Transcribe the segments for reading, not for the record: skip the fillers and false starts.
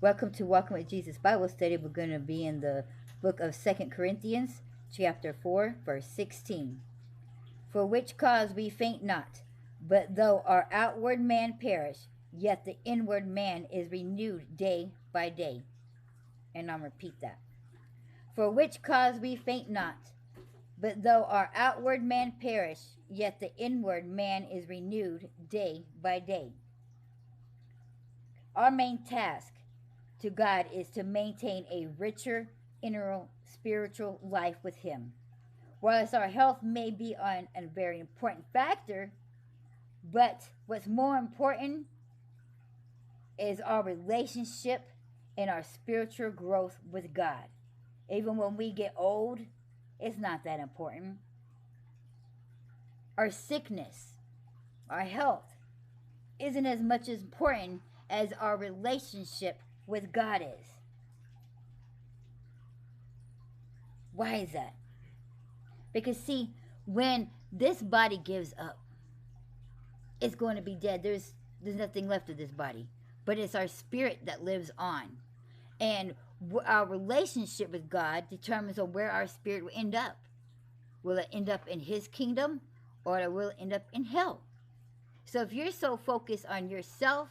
Welcome to Walking with Jesus Bible Study. We're going to be in the book of 2 Corinthians, chapter 4, verse 16. For which cause we faint not, but though our outward man perish, yet the inward man is renewed day by day. And I'll repeat that. For which cause we faint not, but though our outward man perish, yet the inward man is renewed day by day. Our main task to God is to maintain a richer inner spiritual life with Him. Whereas our health may be a very important factor, but what's more important is our relationship and our spiritual growth with God. Even when we get old, it's not that important. Our sickness, our health, isn't as much as important as our relationship with God is. Why is that? Because see, when this body gives up, it's going to be dead. There's nothing left of this body. But it's our spirit that lives on. And our relationship with God determines on where our spirit will end up. Will it end up in His kingdom, or will it end up in hell? So if you're so focused on yourself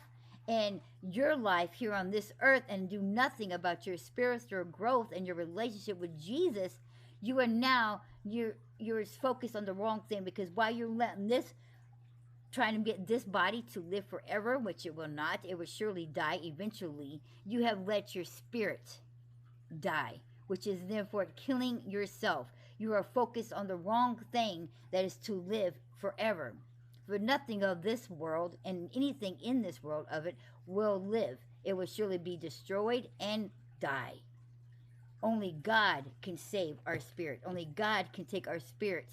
and your life here on this earth and do nothing about your spiritual growth and your relationship with Jesus, you are now, you're focused on the wrong thing, because while you're letting this, trying to get this body to live forever, which it will not, it will surely die eventually, you have let your spirit die, which is therefore killing yourself. You are focused on the wrong thing, that is to live forever. For nothing of this world and anything in this world of it will live. It will surely be destroyed and die. Only God can save our spirit. Only God can take our spirit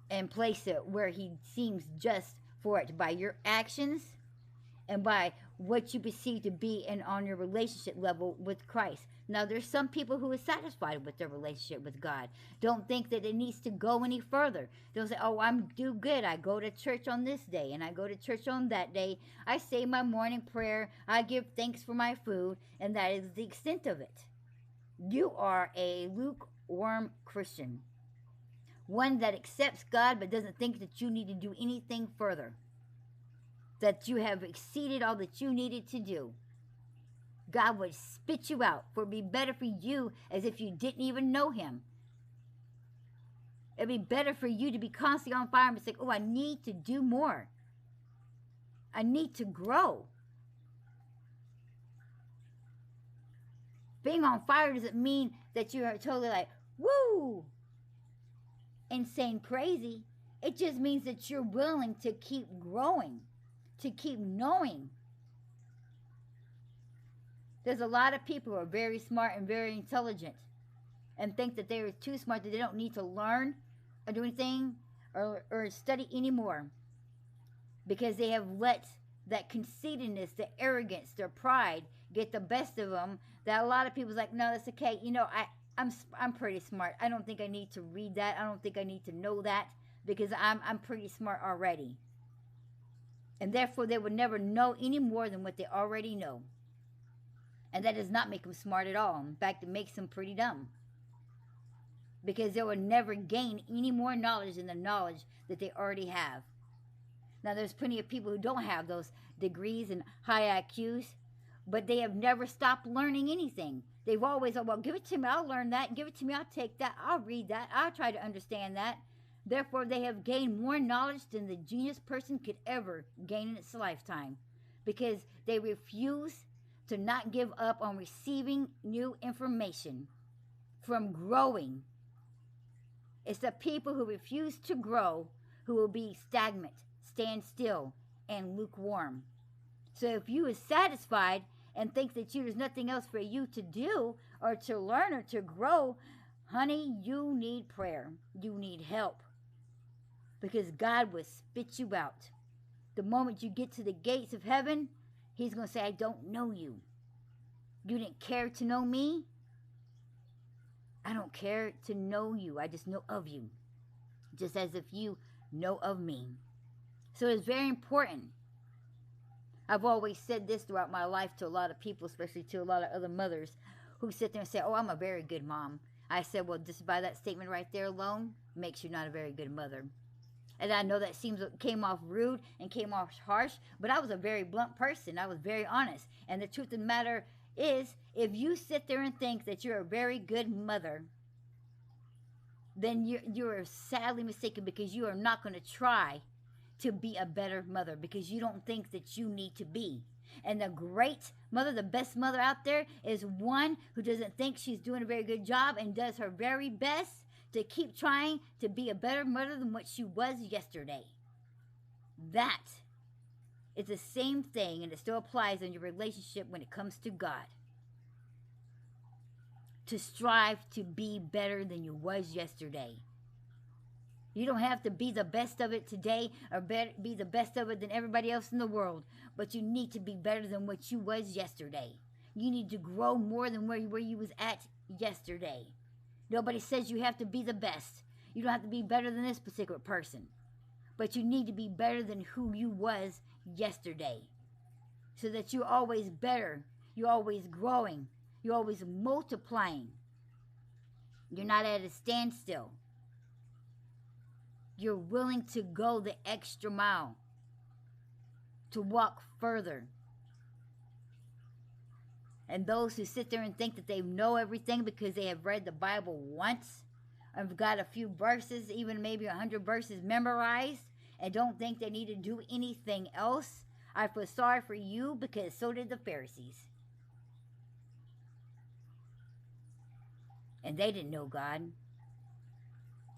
and place it where He seems just for it, by your actions and by what you perceive to be and on your relationship level with Christ. Now, there's some people who are satisfied with their relationship with God. Don't think that it needs to go any further. They'll say, oh, I'm do good. I go to church on this day, and I go to church on that day. I say my morning prayer. I give thanks for my food, and that is the extent of it. You are a lukewarm Christian. One that accepts God but doesn't think that you need to do anything further. That you have exceeded all that you needed to do. God would spit you out, for it would be better for you as if you didn't even know Him. It would be better for you to be constantly on fire and say, oh, I need to do more. I need to grow. Being on fire doesn't mean that you are totally like, woo, insane crazy. It just means that you're willing to keep growing, to keep knowing. There's a lot of people who are very smart and very intelligent and think that they are too smart, that they don't need to learn or do anything or study anymore, because they have let that conceitedness, the arrogance, their pride get the best of them, that a lot of people's like, no, that's okay. You know, I'm pretty smart. I don't think I need to read that. I don't think I need to know that, because I'm pretty smart already. And therefore, they would never know any more than what they already know. And that does not make them smart at all. In fact, it makes them pretty dumb. Because they will never gain any more knowledge than the knowledge that they already have. Now, there's plenty of people who don't have those degrees and high IQs, but they have never stopped learning anything. They've always, oh, well, give it to me, I'll learn that. Give it to me, I'll take that. I'll read that. I'll try to understand that. Therefore, they have gained more knowledge than the genius person could ever gain in its lifetime, because they refuse to not give up on receiving new information, from growing. It's the people who refuse to grow who will be stagnant, stand still, and lukewarm. So if you are satisfied and think that there's nothing else for you to do or to learn or to grow, honey, you need prayer. You need help. Because God will spit you out. The moment you get to the gates of heaven, He's going to say, I don't know you. You didn't care to know me. I don't care to know you. I just know of you. Just as if you know of me. So it's very important I've always said this throughout my life to a lot of people, especially to a lot of other mothers who sit there and say, oh, I'm a very good mom. I said, well, just by that statement right there alone makes you not a very good mother. And I know that came off rude and came off harsh, but I was a very blunt person. I was very honest. And the truth of the matter is, if you sit there and think that you're a very good mother, then you're sadly mistaken, because you are not going to try to be a better mother, because you don't think that you need to be. And the great mother, the best mother out there, is one who doesn't think she's doing a very good job and does her very best to keep trying to be a better mother than what she was yesterday. That is the same thing, and it still applies in your relationship when it comes to God. To strive to be better than you was yesterday. You don't have to be the best of it today or be the best of it than everybody else in the world, but you need to be better than what you was yesterday. You need to grow more than where you was at yesterday. Nobody says you have to be the best. You don't have to be better than this particular person, but you need to be better than who you was yesterday, so that you're always better. You're always growing. You're always multiplying. You're not at a standstill. You're willing to go the extra mile, to walk further. And those who sit there and think that they know everything because they have read the Bible once, or have got a few verses, even maybe 100 verses memorized, and don't think they need to do anything else, I feel sorry for you, because so did the Pharisees. And they didn't know God.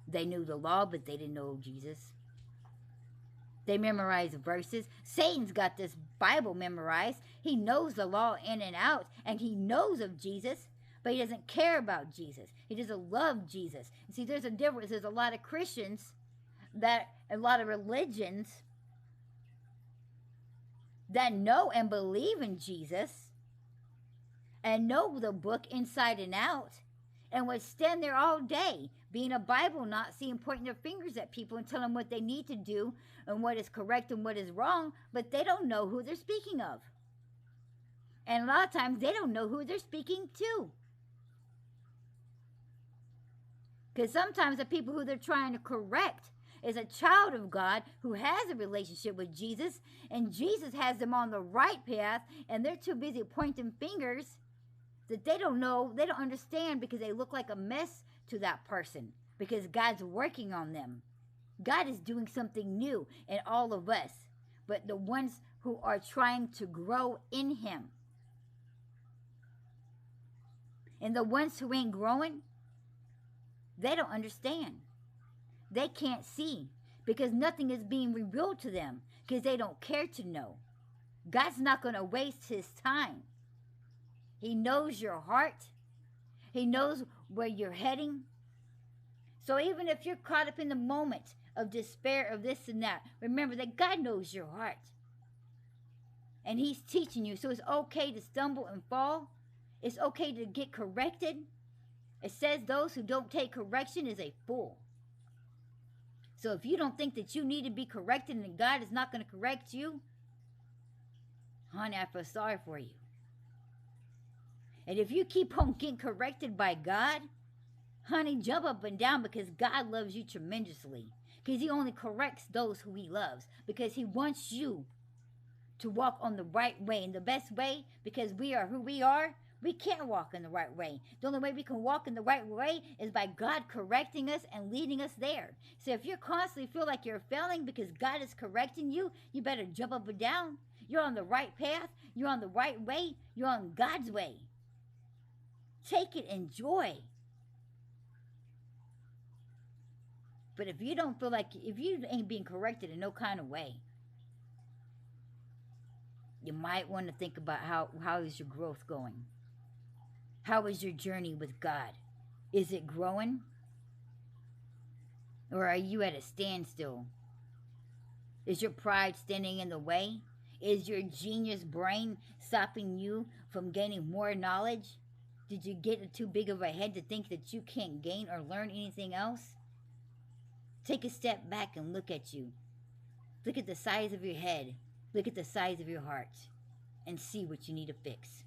They knew the law, but they didn't know Jesus. They memorized verses. Satan's got this Bible memorized. He knows the law in and out, and he knows of Jesus, but he doesn't care about Jesus. He doesn't love Jesus. And see, there's a difference. There's a lot of Christians, a lot of religions that know and believe in Jesus and know the book inside and out, and would stand there all day being a Bible Nazi and pointing their fingers at people and telling them what they need to do and what is correct and what is wrong, but they don't know who they're speaking of. And a lot of times they don't know who they're speaking to. Because sometimes the people who they're trying to correct is a child of God who has a relationship with Jesus, and Jesus has them on the right path, and they're too busy pointing fingers that they don't know, they don't understand, because they look like a mess to that person, because God's working on them. God is doing something new in all of us, but the ones who are trying to grow in Him. And the ones who ain't growing, they don't understand. They can't see, because nothing is being revealed to them, because they don't care to know. God's not going to waste His time. He knows your heart. He knows where you're heading. So even if you're caught up in the moment of despair of this and that, remember that God knows your heart. And He's teaching you. So it's okay to stumble and fall. It's okay to get corrected. It says those who don't take correction is a fool. So if you don't think that you need to be corrected and God is not going to correct you, honey, I feel sorry for you. And if you keep on getting corrected by God, honey, jump up and down, because God loves you tremendously. Because He only corrects those who He loves. Because He wants you to walk on the right way. And the best way, because we are who we are, we can't walk in the right way. The only way we can walk in the right way is by God correcting us and leading us there. So if you constantly feel like you're failing because God is correcting you, you better jump up and down. You're on the right path. You're on the right way. You're on God's way. Take it, enjoy. But if you don't feel like, if you ain't being corrected in no kind of way, you might want to think about how is your growth going? How is your journey with God? Is it growing? Or are you at a standstill? Is your pride standing in the way? Is your genius brain stopping you from gaining more knowledge? Did you get too big of a head to think that you can't gain or learn anything else? Take a step back and look at you. Look at the size of your head. Look at the size of your heart and see what you need to fix.